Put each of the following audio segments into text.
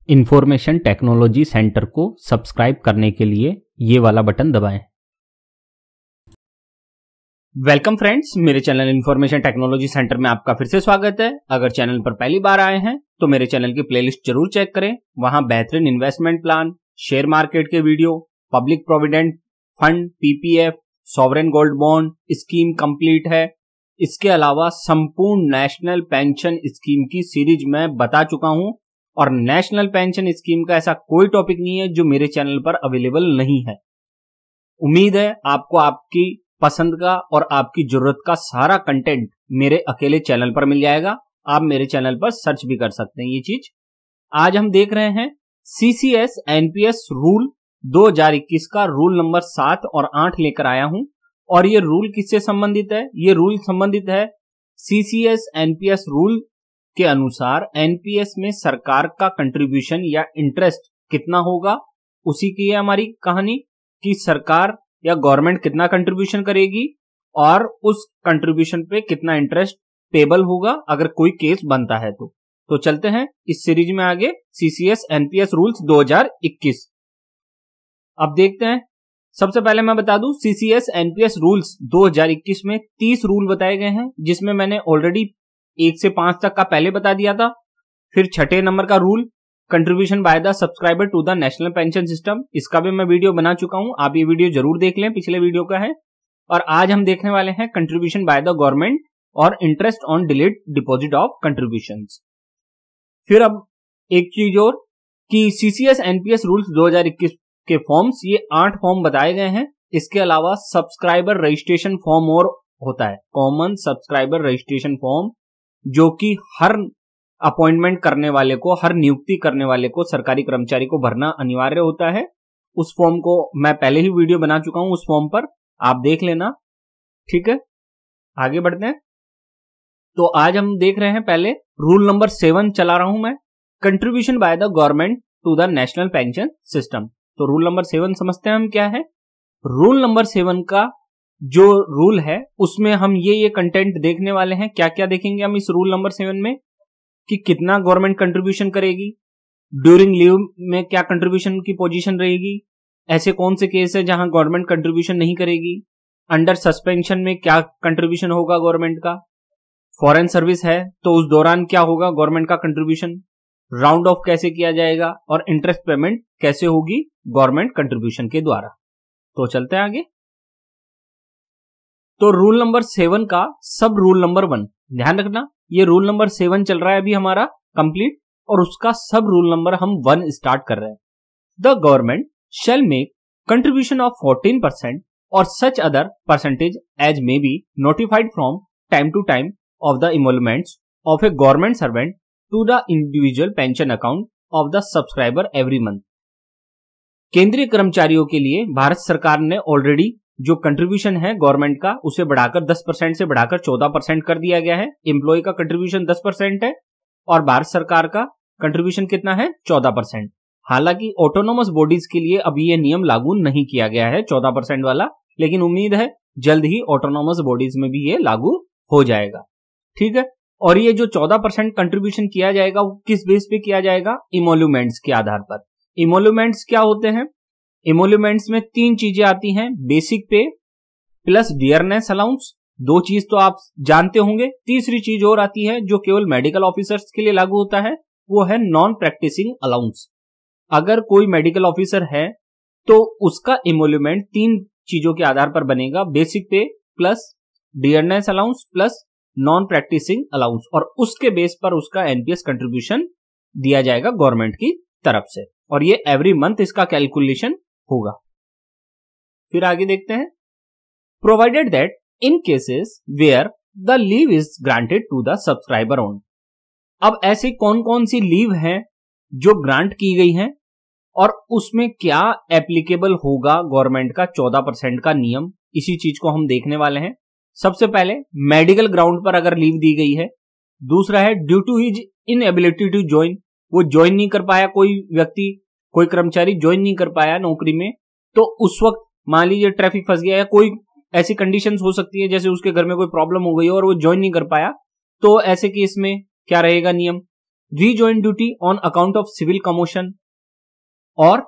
Information technology centre को subscribe करने के लिए ये वाला बटन दबाएं। वेलकम फ्रेंड्स, मेरे चैनल इंफॉर्मेशन टेक्नोलॉजी सेंटर में आपका फिर से स्वागत है। अगर चैनल पर पहली बार आए हैं तो मेरे चैनल की प्लेलिस्ट जरूर चेक करें। वहां बेहतरीन इन्वेस्टमेंट प्लान, शेयर मार्केट के video, public provident fund, PPF, sovereign gold bond scheme complete है। इसके अलावा संपूर्ण नेशनल पेंशन स्कीम की सीरीज मैं बता चुका हूं और नेशनल पेंशन स्कीम का ऐसा कोई टॉपिक नहीं है जो मेरे चैनल पर अवेलेबल नहीं है। उम्मीद है आपको आपकी पसंद का और आपकी जरूरत का सारा कंटेंट मेरे अकेले चैनल पर मिल जाएगा। आप मेरे चैनल पर सर्च भी कर सकते हैं ये चीज। आज हम देख रहे हैं सीसीएस एनपीएस रूल 2021 का रूल नंबर 7 और 8 लेकर आया हूं। और ये रूल किससे संबंधित है? ये रूल संबंधित है सीसीएस एनपीएस रूल के अनुसार एनपीएस में सरकार का कंट्रीब्यूशन या इंटरेस्ट कितना होगा, उसी की है हमारी कहानी कि सरकार या गवर्नमेंट कितना कंट्रीब्यूशन करेगी और उस कंट्रीब्यूशन पे कितना इंटरेस्ट पेबल होगा अगर कोई केस बनता है तो चलते हैं इस सीरीज में आगे। सीसीएस एनपीएस रूल्स 2021 अब देखते हैं। सबसे पहले मैं बता दूं, सीसीएस एनपीएस रूल्स 2021 में 30 रूल बताए गए हैं, जिसमें मैंने ऑलरेडी 1 से 5 तक का पहले बता दिया था। फिर 6 नंबर का rule contribution by the subscriber to the national pension System, इसका भी मैं वीडियो बना चुका हूं, आप ये वीडियो जरूर देख लें, पिछले वीडियो का है। और आज हम देखने वाले हैं कंट्रीब्यूशन बाय द गवर्नमेंट और interest on delayed deposit of contributions. फिर अब एक चीज और कि सीसीएस एनपीएस रूल्स 2021 के फॉर्म्स, ये 8 फॉर्म बताए गए हैं। इसके अलावा सब्सक्राइबर रजिस्ट्रेशन फॉर्म और होता है, कॉमन सब्सक्राइबर रजिस्ट्रेशन फॉर्म, जो कि हर अपॉइंटमेंट करने वाले को, हर नियुक्ति करने वाले को, सरकारी कर्मचारी को भरना अनिवार्य होता है। उस फॉर्म को मैं पहले ही वीडियो बना चुका हूं, उस फॉर्म पर आप देख लेना। ठीक है, आगे बढ़ते हैं। तो आज हम देख रहे हैं पहले रूल नंबर 7 चला रहा हूं मैं, contribution by the government to the national pension System. तो रूल नंबर 7 समझते हैं हम क्या है। रूल नंबर 7 का जो रूल है उसमें हम ये कंटेंट देखने वाले हैं। क्या क्या देखेंगे हम इस रूल नंबर 7 में कि कितना गवर्नमेंट कंट्रीब्यूशन करेगी, ड्यूरिंग लीव में क्या कंट्रीब्यूशन की पोजीशन रहेगी, ऐसे कौन से केस है जहां गवर्नमेंट कंट्रीब्यूशन नहीं करेगी, अंडर सस्पेंशन में क्या कंट्रीब्यूशन होगा गवर्नमेंट का, फॉरेन सर्विस है तो उस दौरान क्या होगा गवर्नमेंट का कंट्रीब्यूशन, राउंड ऑफ कैसे किया जाएगा और इंटरेस्ट पेमेंट कैसे होगी गवर्नमेंट कंट्रीब्यूशन के द्वारा। तो चलते हैं आगे। तो रूल नंबर 7 का सब रूल नंबर 1, ध्यान रखना ये रूल नंबर 7 चल रहा है अभी हमारा कंप्लीट, और उसका सब रूल नंबर हम 1 स्टार्ट कर रहे हैं। The government shall make contribution of 14% और such other percentage as may be notified from time to time of the emoluments of a government servant to the individual pension account of the subscriber every month. केंद्रीय कर्मचारियों के लिए भारत सरकार ने already जो contribution है government का उसे बढ़ाकर 10% से बढ़ाकर 14% कर दिया गया है। एम्प्लॉय का कंट्रीब्यूशन 10% है और भारत सरकार का कंट्रीब्यूशन कितना है, 14%। हालांकि ऑटोनोमस बॉडीज के लिए अभी यह नियम लागू नहीं किया गया है 14% वाला, लेकिन उम्मीद है जल्द ही ऑटोनोमस बॉडीज में भी ये लागू हो जाएगा। ठीक है, और ये जो 14% कंट्रीब्यूशन किया जाएगा वो किस बेस पे किया जाएगा, इमोल्यूमेंट्स के आधार पर। इमोल्यूमेंट्स क्या होते हैं? इमोल्यूमेंट्स में 3 चीजें आती हैं, basic pay plus dearness allowance, 2 चीज तो आप जानते होंगे। तीसरी चीज और आती है जो केवल मेडिकल ऑफिसर्स के लिए लागू होता है, वो है नॉन प्रैक्टिसिंग अलाउंस। अगर कोई मेडिकल ऑफिसर है तो उसका इमोल्यूमेंट 3 चीजों के आधार पर बनेगा, basic pay plus dearness allowance plus non practising allowance, और उसके बेस पर उसका एनपीएस कंट्रीब्यूशन दिया जाएगा गवर्नमेंट की तरफ से, और ये एवरी मंथ इसका कैलकुलेशन होगा। फिर आगे देखते हैं, provided that in cases where the leave is granted to the subscriber own. अब ऐसे कौन कौन सी लीव हैं जो ग्रांट की गई हैं और उसमें क्या एप्लीकेबल होगा गवर्नमेंट का 14% का नियम, इसी चीज को हम देखने वाले हैं। सबसे पहले मेडिकल ग्राउंड पर अगर लीव दी गई है, दूसरा है due to his inability to join, वो ज्वाइन नहीं कर पाया, कोई व्यक्ति कोई कर्मचारी ज्वाइन नहीं कर पाया नौकरी में, तो उस वक्त मान लीजिए ट्रैफिक फंस गया या कोई ऐसी कंडीशंस हो सकती है, जैसे उसके घर में कोई प्रॉब्लम हो गई और वो ज्वाइन नहीं कर पाया, तो ऐसे केस में क्या रहेगा नियम, rejoin duty on account of civil commotion, और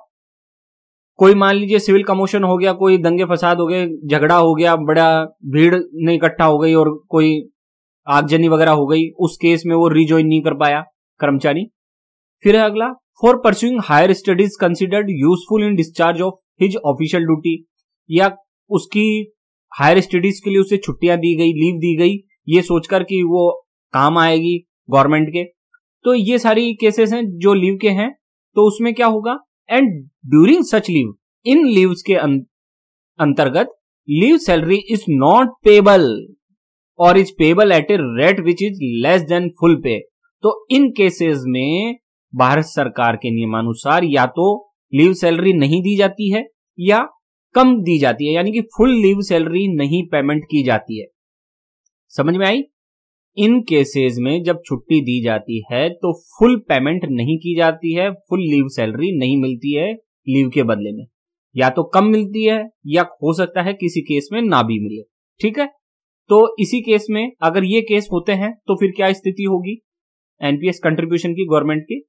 कोई मान लीजिए सिविल कमोशन हो गया, कोई दंगे फसाद हो गए, झगड़ा हो गया, बड़ा भीड़ नहीं इकट्ठा हो गई और कोई आगजनी वगैरह हो गई, उस केस में वो रीजॉइन नहीं कर पाया कर्मचारी। फिर है अगला, for pursuing higher studies considered useful in discharge of his official duty, या उसकी हायर स्टडीज के लिए उसे छुट्टियां दी गई, लीव दी गई, ये सोचकर कि वो काम आएगी गवर्नमेंट के। तो ये सारी केसेस हैं जो लीव के हैं। तो उसमें क्या होगा, and during such leave, in leaves के अंतर्गत leave salary is not payable और is payable at a rate which is less than full pay. तो इन केसेस में भारत सरकार के नियमानुसार या तो लीव सैलरी नहीं दी जाती है या कम दी जाती है, यानी कि फुल लीव सैलरी नहीं पेमेंट की जाती है। समझ में आई? इन केसेस में जब छुट्टी दी जाती है तो फुल पेमेंट नहीं की जाती है, फुल लीव सैलरी नहीं मिलती है लीव के बदले में, या तो कम मिलती है या हो सकता है किसी केस में ना भी मिले। ठीक है, तो इसी केस में अगर ये केस होते हैं तो फिर क्या स्थिति होगी एनपीएस कंट्रीब्यूशन की गवर्नमेंट की?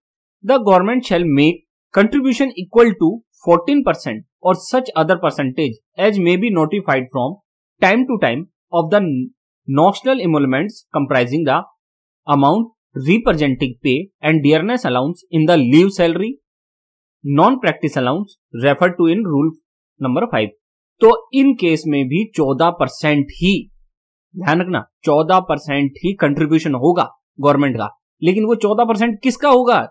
The government shall make contribution equal to 14% और such other percentage as may be notified from time to time of the notional emoluments comprising the amount representing pay and dearness allowance in the leave salary, non-practice allowance referred to in rule number 5। तो in case में भी 14% ही, ध्यान रखना, 14% ही contribution होगा government का। लेकिन वो 14% किसका होगा?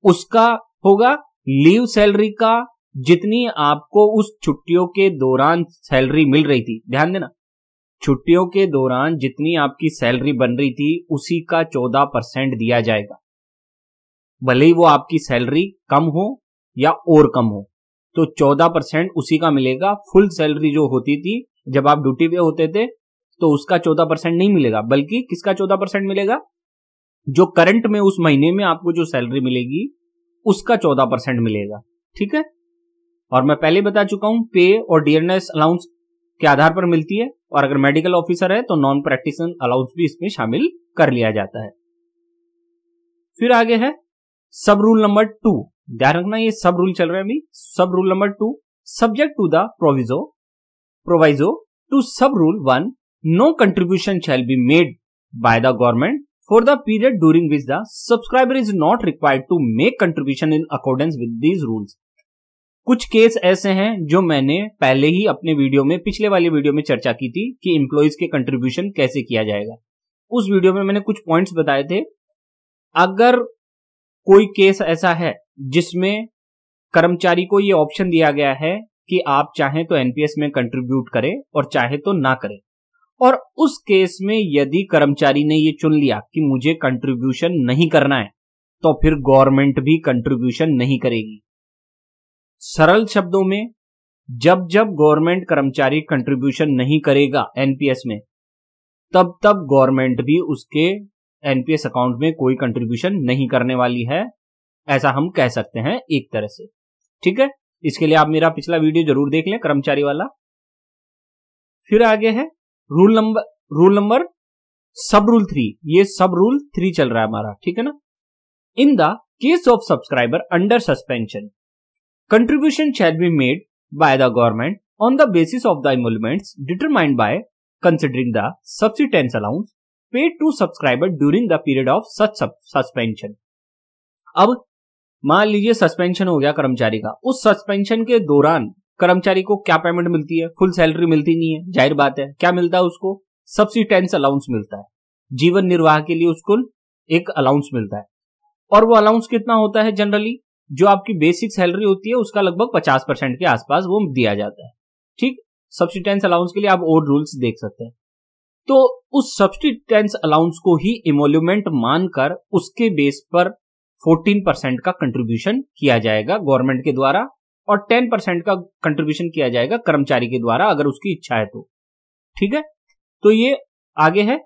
उसका होगा लीव सैलरी का, जितनी आपको उस छुट्टियों के दौरान सैलरी मिल रही थी। ध्यान देना, छुट्टियों के दौरान जितनी आपकी सैलरी बन रही थी उसी का 14% दिया जाएगा, भले ही वो आपकी सैलरी कम हो या और कम हो, तो 14% उसी का मिलेगा। फुल सैलरी जो होती थी जब आप ड्यूटी पे होते थे तो उसका 14% नहीं मिलेगा, बल्कि किसका 14% मिलेगा? जो करंट में उस महीने में आपको जो सैलरी मिलेगी उसका 14% मिलेगा। ठीक है, और मैं पहले बता चुका हूं पे और डियरनेस अलाउंस के आधार पर मिलती है, और अगर मेडिकल ऑफिसर है तो नॉन प्रैक्टिशनर अलाउंस भी इसमें शामिल कर लिया जाता है। फिर आगे है सब रूल नंबर 2, ध्यान रखना ये सब रूल चल रहा है अभी। Sub rule number 2, subject to the proviso to sub rule 1, no contribution shall be made by the government for the period during which the subscriber is not required to make contribution in accordance with these rules. कुछ case ऐसे हैं जो मैंने पहले ही अपने video में, पिछले वाले वीडियो में चर्चा की थी कि एम्प्लॉइज के कंट्रीब्यूशन कैसे किया जाएगा। उस वीडियो में मैंने कुछ पॉइंट्स बताए थे। अगर कोई केस ऐसा है जिसमें कर्मचारी को ये ऑप्शन दिया गया है कि आप चाहें तो एनपीएस में कंट्रीब्यूट करें और चाहे तो ना करें, और उस केस में यदि कर्मचारी ने ये चुन लिया कि मुझे कंट्रीब्यूशन नहीं करना है, तो फिर गवर्नमेंट भी कंट्रीब्यूशन नहीं करेगी। सरल शब्दों में, जब जब गवर्नमेंट कर्मचारी कंट्रीब्यूशन नहीं करेगा एनपीएस में, तब तब गवर्नमेंट भी उसके एनपीएस अकाउंट में कोई कंट्रीब्यूशन नहीं करने वाली है, ऐसा हम कह सकते हैं एक तरह से। ठीक है, इसके लिए आप मेरा पिछला वीडियो जरूर देख लें, कर्मचारी वाला। फिर आगे है रूल नंबर सब रूल 3, ये सब रूल 3 चल रहा है हमारा। ठीक है ना। इन the case of subscriber under suspension, contribution shall be made by the government on the basis of the emoluments determined by considering the subsistence allowance paid to subscriber during the period of such suspension। अब मान लीजिए suspension हो गया कर्मचारी का, उस suspension के दौरान कर्मचारी को क्या पेमेंट मिलती है? फुल सैलरी मिलती नहीं है, जाहिर बात है। क्या मिलता है उसको? सब्सिस्टेंस अलाउंस मिलता है, जीवन निर्वाह के लिए उसको एक अलाउंस मिलता है। और वो अलाउंस कितना होता है? जनरली जो आपकी बेसिक सैलरी होती है उसका लगभग 50% के आसपास वो दिया जाता है। ठीक, सब्सिस्टेंस अलाउंस के लिए आप और रूल्स देख सकते हैं। तो उस सब्सिस्टेंस अलाउंस को ही इमोल्यूमेंट मानकर उसके बेस पर 14% का कंट्रीब्यूशन किया जाएगा गवर्नमेंट के द्वारा, और 10% का कंट्रीब्यूशन किया जाएगा कर्मचारी के द्वारा अगर उसकी इच्छा है तो। ठीक है, तो ये आगे है,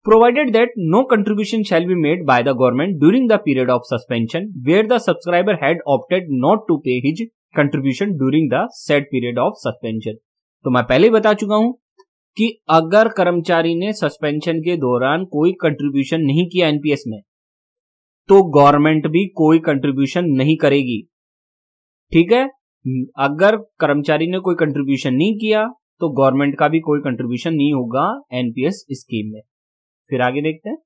provided that no contribution shall be made by the government during the period of suspension where the subscriber had opted not to pay his contribution during the said period of suspension। तो मैं पहले ही बता चुका हूं कि अगर कर्मचारी ने सस्पेंशन के दौरान कोई कंट्रीब्यूशन नहीं किया एनपीएस में, तो गवर्नमेंट भी कोई कंट्रीब्यूशन नहीं करेगी। ठीक है, अगर कर्मचारी ने कोई कंट्रीब्यूशन नहीं किया तो गवर्नमेंट का भी कोई कंट्रीब्यूशन नहीं होगा एनपीएस स्कीम में। फिर आगे देखते हैं,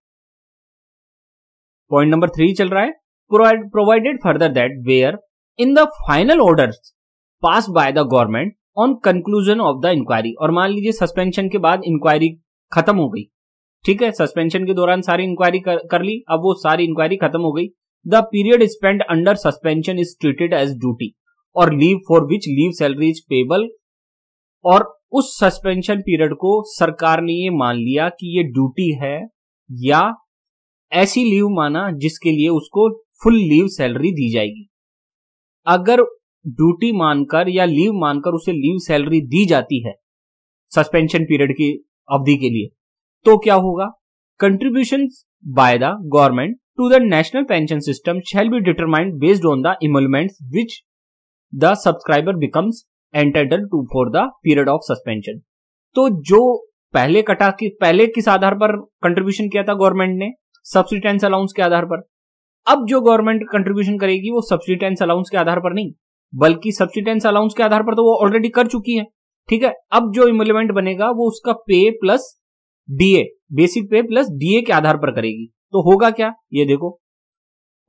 पॉइंट नंबर 3 चल रहा है, provided further that where in the final orders passed by the government on conclusion of the inquiry. और मान लीजिए सस्पेंशन के बाद इंक्वायरी खत्म हो गई, ठीक है, सस्पेंशन के दौरान सारी इंक्वायरी कर ली, अब वो सारी इंक्वायरी खत्म हो गई। The period spend under suspension is treated as duty और leave for which leave salary is payable. और उस सस्पेंशन पीरियड को सरकार ने ये मान लिया कि ये ड्यूटी है या ऐसी लीव माना जिसके लिए उसको फुल लीव सैलरी दी जाएगी। अगर ड्यूटी मानकर या लीव मानकर उसे लीव सैलरी दी जाती है सस्पेंशन पीरियड की अवधि के लिए, तो क्या होगा, contribution by the government to the national pension system shall be determined based on the emoluments which the subscriber becomes entitled to for the period of suspension. तो जो पहले किस आधार पर कंट्रीब्यूशन किया था गवर्नमेंट ने, सब्सिस्टेंस अलाउंस के आधार पर। अब जो गवर्नमेंट कंट्रीब्यूशन करेगी वो सब्सिस्टेंस अलाउंस के आधार पर नहीं, बल्कि सब्सिस्टेंस अलाउंस के आधार पर तो वो ऑलरेडी कर चुकी है। ठीक है, अब जो इम्प्लीमेंट बनेगा वो उसका पे plus DA, basic pay plus DA के आधार पर करेगी। तो होगा क्या, ये देखो,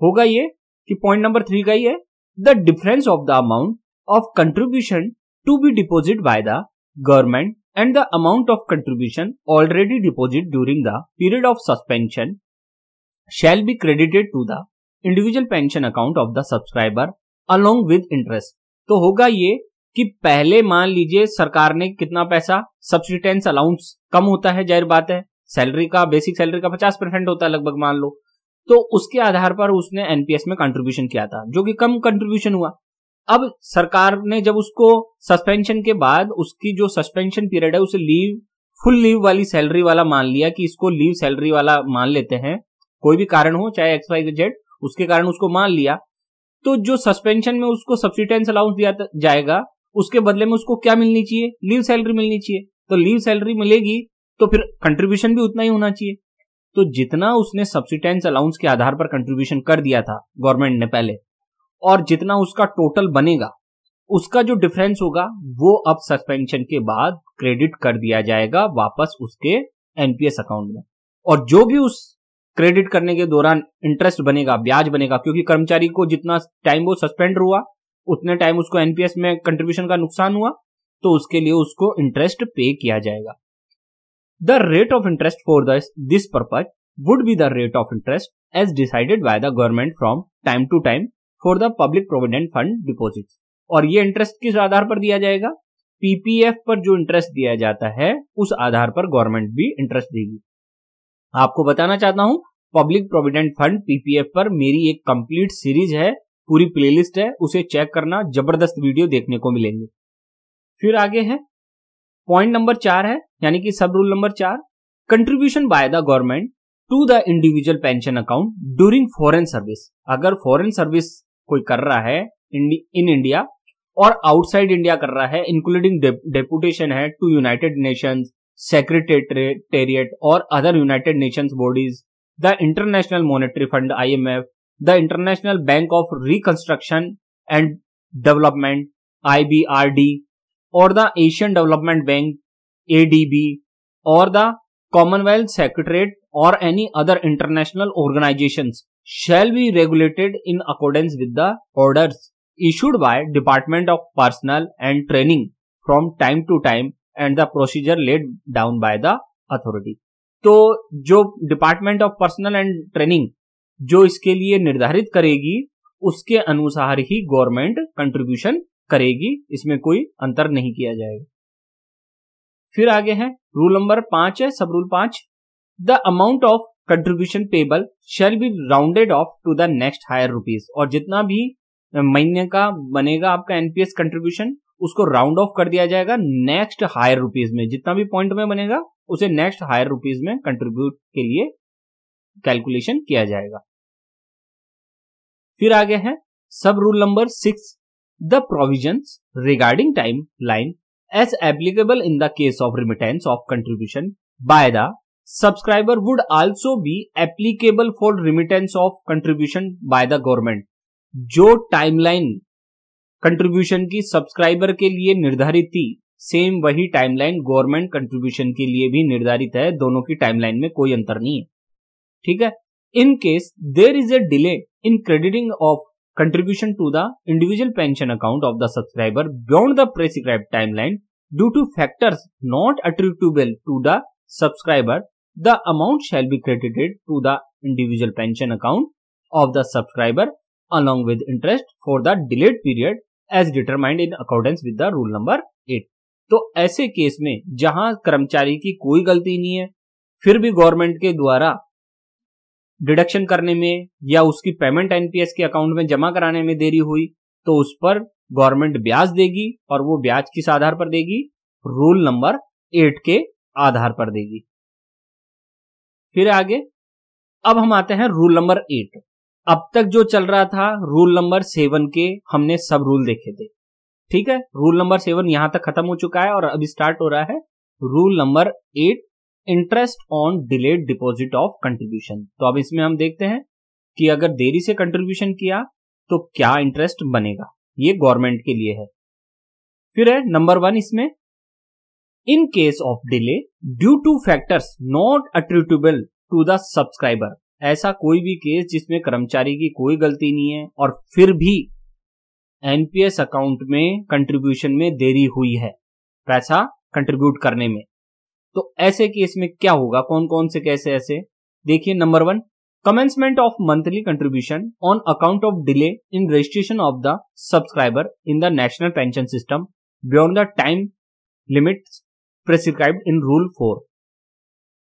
होगा ये कि पॉइंट नंबर 3 का ही है, the difference of the amount of contribution to be deposit by the government and the amount of contribution already deposit during the period of suspension shall be credited to the individual pension account of the subscriber along with interest। तो होगा ये कि पहले मान लीजिए सरकार ने कितना पैसा, सब्सिस्टेंस अलाउंस कम होता है, जाहिर बात है, सैलरी का, बेसिक सैलरी का 50% होता है लगभग मान लो, तो उसके आधार पर उसने एनपीएस में कंट्रीब्यूशन किया था जो कि कम कंट्रीब्यूशन हुआ। अब सरकार ने जब उसको सस्पेंशन के बाद उसकी जो सस्पेंशन पीरियड है उसे लीव, फुल लीव वाली सैलरी वाला मान लिया कि इसको लीव सैलरी वाला मान लेते हैं, कोई भी कारण हो चाहे एक्स वाई जेड, उसके कारण उसको मान लिया, तो जो सस्पेंशन में उसको सब्सिस्टेंस अलाउंस दिया जाएगा उसके बदले में उसको क्या मिलनी चाहिए, लीव सैलरी मिलनी चाहिए। तो लीव सैलरी मिलेगी तो फिर कंट्रीब्यूशन भी उतना ही होना चाहिए। तो जितना उसने सब्सिस्टेंस अलाउंस के आधार पर कंट्रीब्यूशन कर दिया था गवर्नमेंट ने पहले, और जितना उसका टोटल बनेगा, उसका जो डिफरेंस होगा वो अब सस्पेंशन के बाद क्रेडिट कर दिया जाएगा वापस उसके एनपीएस अकाउंट में। और जो भी उस क्रेडिट करने के दौरान इंटरेस्ट बनेगा, ब्याज बनेगा, क्योंकि कर्मचारी को जितना टाइम वो सस्पेंड हुआ उतने टाइम उसको एनपीएस में कंट्रीब्यूशन का नुकसान हुआ, तो उसके लिए उसको इंटरेस्ट पे किया जाएगा। The rate of interest for this purpose would be the rate of interest as decided by the government from time to time for the public provident fund deposits. और ये इंटरेस्ट किस आधार पर दिया जाएगा, PPF पर जो इंटरेस्ट दिया जाता है उस आधार पर गवर्नमेंट भी इंटरेस्ट देगी। आपको बताना चाहता हूं, पब्लिक प्रोविडेंट फंड पीपीएफ पर मेरी एक कंप्लीट सीरीज है, पूरी प्लेलिस्ट है, उसे चेक करना, जबरदस्त वीडियो देखने को मिलेंगे। फिर आगे है पॉइंट नंबर 4 है, यानी कि sub rule number 4, contribution by the government to the individual pension account during foreign service. अगर फॉरेन सर्विस कोई कर रहा है इन इंडिया और आउटसाइड इंडिया कर रहा है, इंक्लूडिंग डेपुटेशन है टू यूनाइटेड नेशंस, सेक्रेटेरिएट और other United Nations bodies, the International Monetary Fund IMF, the International Bank of Reconstruction and Development IBRD और the Asian Development Bank ADB और the Commonwealth secretariat और any other international organisations shall be regulated in accordance with the orders issued by Department of Personnel and Training from time to time and the procedure laid down by the authority। तो जो department of personal and training जो इसके लिए निर्धारित करेगी उसके अनुसार ही government contribution करेगी, इसमें कोई अंतर नहीं किया जाएगा। फिर आगे है रूल नंबर 5 है, sub rule 5, the amount of contribution payable shall be rounded off to the next higher rupees. और जितना भी महीने का बनेगा आपका एनपीएस कंट्रीब्यूशन उसको राउंड ऑफ कर दिया जाएगा नेक्स्ट हायर रुपीज में, जितना भी पॉइंट में बनेगा उसे नेक्स्ट हायर रुपीज में कंट्रीब्यूट के लिए कैलकुलेशन किया जाएगा। फिर आगे है sub rule number 6, the provisions regarding timeline as applicable in the case of remittance of contribution by the subscriber would also be applicable for remittance of contribution by the government। जो timeline contribution की subscriber के लिए निर्धारित थी, same वही timeline government contribution के लिए भी निर्धारित है। दोनों की टाइमलाइन में कोई अंतर नहीं है, ठीक है। In case there is a delay in crediting of contribution to the individual pension account of the subscriber beyond the prescribed timeline due to factors not attributable to the subscriber, the amount shall be credited to the individual pension account of the subscriber along with interest for the delayed period as determined in accordance with the rule number 8। तो ऐसे case में जहां कर्मचारी की कोई गलती नहीं है, फिर भी गवर्नमेंट के द्वारा डिडक्शन करने में या उसकी पेमेंट एनपीएस के अकाउंट में जमा कराने में देरी हुई, तो उस पर गवर्नमेंट ब्याज देगी, और वो ब्याज किस आधार पर देगी? रूल नंबर 8 के आधार पर देगी। फिर आगे अब हम आते हैं रूल नंबर 8। अब तक जो चल रहा था रूल नंबर 7 के हमने सब रूल देखे थे, ठीक है। रूल नंबर 7 यहां तक खत्म हो चुका है और अभी स्टार्ट हो रहा है rule number 8, interest on delayed deposit of contribution. तो अब इसमें हम देखते हैं कि अगर देरी से कंट्रीब्यूशन किया तो क्या इंटरेस्ट बनेगा, ये गवर्नमेंट के लिए है। फिर है नंबर 1 इसमें, in case of delay due to factors not attributable to the subscriber. ऐसा कोई भी केस जिसमें कर्मचारी की कोई गलती नहीं है और फिर भी एनपीएस अकाउंट में कंट्रीब्यूशन में देरी हुई है पैसा कंट्रीब्यूट करने में, तो ऐसे केस में क्या होगा? कौन कौन से केस है ऐसे? देखिए number 1, commencement of monthly contribution on account of delay in registration of the subscriber in the national pension system beyond the time limits prescribed in rule 4।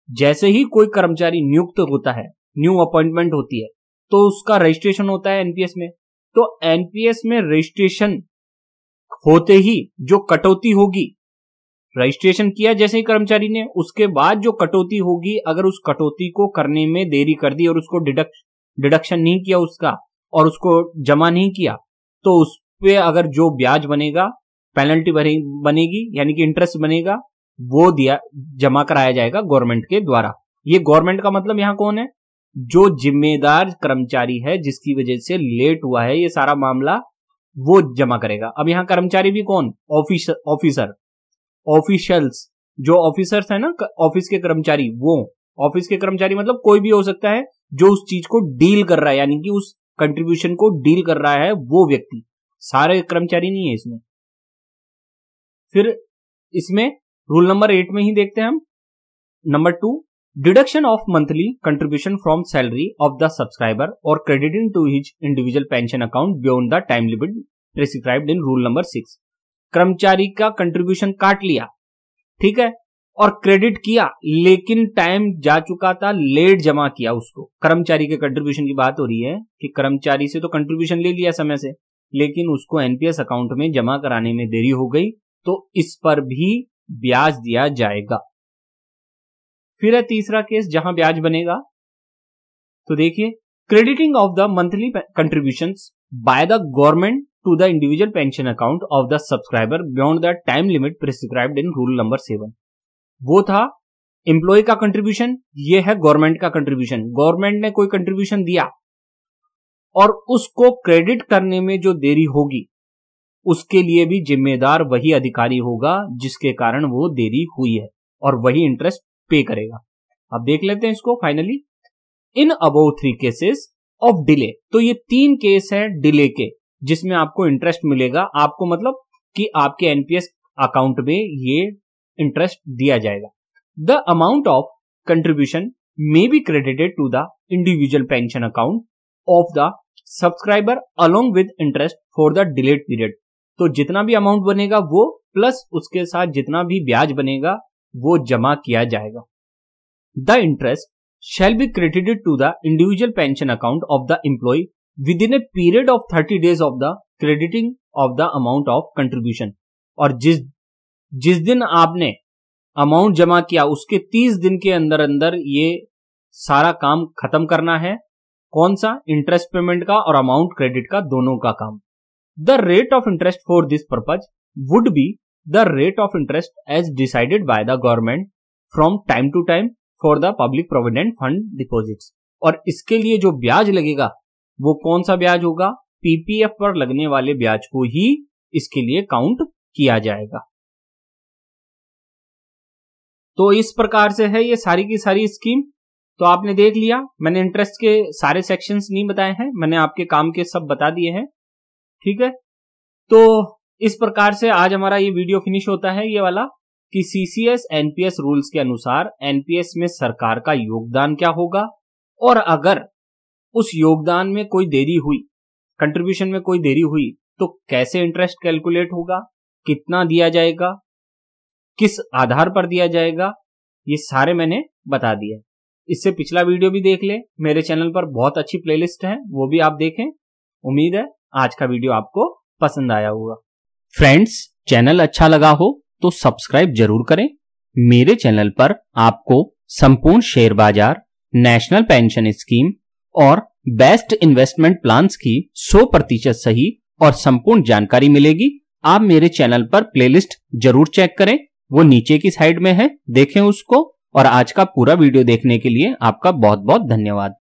जैसे ही कोई कर्मचारी नियुक्त होता है, न्यू अपॉइंटमेंट होती है, तो उसका रजिस्ट्रेशन होता है एनपीएस में। तो एनपीएस में रजिस्ट्रेशन होते ही जो कटौती होगी, रजिस्ट्रेशन किया जैसे ही कर्मचारी ने, उसके बाद जो कटौती होगी, अगर उस कटौती को करने में देरी कर दी और उसको डिडक्शन नहीं किया उसका और उसको जमा नहीं किया, तो उस पे अगर जो ब्याज बनेगा, पेनल्टी बनेगी यानी कि इंटरेस्ट बनेगा, वो जमा कराया जाएगा गवर्नमेंट के द्वारा। ये गवर्नमेंट का मतलब यहाँ कौन है? जो जिम्मेदार कर्मचारी है, जिसकी वजह से लेट हुआ है ये सारा मामला, वो जमा करेगा। अब यहाँ कर्मचारी भी कौन? ऑफिसर, ऑफिशियल्स, जो ऑफिसर्स है ना, ऑफिस के कर्मचारी, वो ऑफिस के कर्मचारी मतलब कोई भी हो सकता है जो उस चीज को डील कर रहा है, यानी कि उस कंट्रीब्यूशन को डील कर रहा है वो व्यक्ति, सारे कर्मचारी नहीं है इसमें। फिर इसमें रूल नंबर 8 में ही देखते हैं हम number 2, deduction of monthly contribution from salary of the subscriber और crediting to his individual pension account beyond the time limit prescribed in rule number 6। कर्मचारी का कंट्रीब्यूशन काट लिया, ठीक है, और क्रेडिट किया, लेकिन टाइम जा चुका था, लेट जमा किया उसको। कर्मचारी के कंट्रीब्यूशन की बात हो रही है कि कर्मचारी से तो कंट्रीब्यूशन ले लिया समय से, लेकिन उसको एनपीएस अकाउंट में जमा कराने में देरी हो गई, तो इस पर भी ब्याज दिया जाएगा। फिर है तीसरा केस जहां ब्याज बनेगा, तो देखिए, crediting of the monthly contributions bye the government to the individual pension account of the subscriber beyond the time limit prescribed in rule number 7। वो था एम्प्लॉय का कंट्रीब्यूशन, ये है गवर्नमेंट का कंट्रीब्यूशन। गवर्नमेंट ने कोई कंट्रीब्यूशन दिया और उसको क्रेडिट करने में जो देरी होगी, उसके लिए भी जिम्मेदार वही अधिकारी होगा जिसके कारण वो देरी हुई है, और वही इंटरेस्ट पे करेगा। अब देख लेते हैं इसको finally. In above 3 cases of delay, तो ये 3 केस है डिले के जिसमें आपको इंटरेस्ट मिलेगा। आपको मतलब कि आपके एनपीएस अकाउंट में ये इंटरेस्ट दिया जाएगा। The amount of contribution may be credited to the individual pension account of the subscriber along with interest for the delayed period. तो जितना भी अमाउंट बनेगा वो प्लस उसके साथ जितना भी ब्याज बनेगा वो जमा किया जाएगा। The interest shall be credited to the individual pension account of the employee within a period of 30 days of the crediting of the amount of contribution। और जिस दिन आपने अमाउंट जमा किया उसके 30 दिन के अंदर अंदर ये सारा काम खत्म करना है। कौन सा? इंटरेस्ट पेमेंट का और अमाउंट क्रेडिट का, दोनों का काम। The rate of interest for this purpose would be the rate of interest as decided by the government from time to time for the public provident fund deposits. और इसके लिए जो ब्याज लगेगा वो कौन सा ब्याज होगा? पीपीएफ पर लगने वाले ब्याज को ही इसके लिए काउंट किया जाएगा। तो इस प्रकार से है ये सारी की सारी स्कीम। तो आपने देख लिया, मैंने इंटरेस्ट के सारे सेक्शंस नहीं बताए हैं, मैंने आपके काम के सब बता दिए हैं। ठीक है, तो इस प्रकार से आज हमारा ये वीडियो फिनिश होता है, ये वाला, कि सीसीएस एनपीएस रूल्स के अनुसार एनपीएस में सरकार का योगदान क्या होगा, और अगर उस योगदान में कोई देरी हुई, कंट्रीब्यूशन में कोई देरी हुई, तो कैसे इंटरेस्ट कैलकुलेट होगा, कितना दिया जाएगा, किस आधार पर दिया जाएगा, ये सारे मैंने बता दिए। इससे पिछला वीडियो भी देख ले, मेरे चैनल पर बहुत अच्छी प्लेलिस्ट है, वो भी आप देखें। उम्मीद है आज का वीडियो आपको पसंद आया होगा। फ्रेंड्स, चैनल अच्छा लगा हो तो सब्सक्राइब जरूर करें। मेरे चैनल पर आपको संपूर्ण शेयर बाजार, नेशनल पेंशन स्कीम और बेस्ट इन्वेस्टमेंट प्लान्स की 100% सही और संपूर्ण जानकारी मिलेगी। आप मेरे चैनल पर प्लेलिस्ट जरूर चेक करें, वो नीचे की साइड में है, देखें उसको। और आज का पूरा वीडियो देखने के लिए आपका बहुत बहुत धन्यवाद।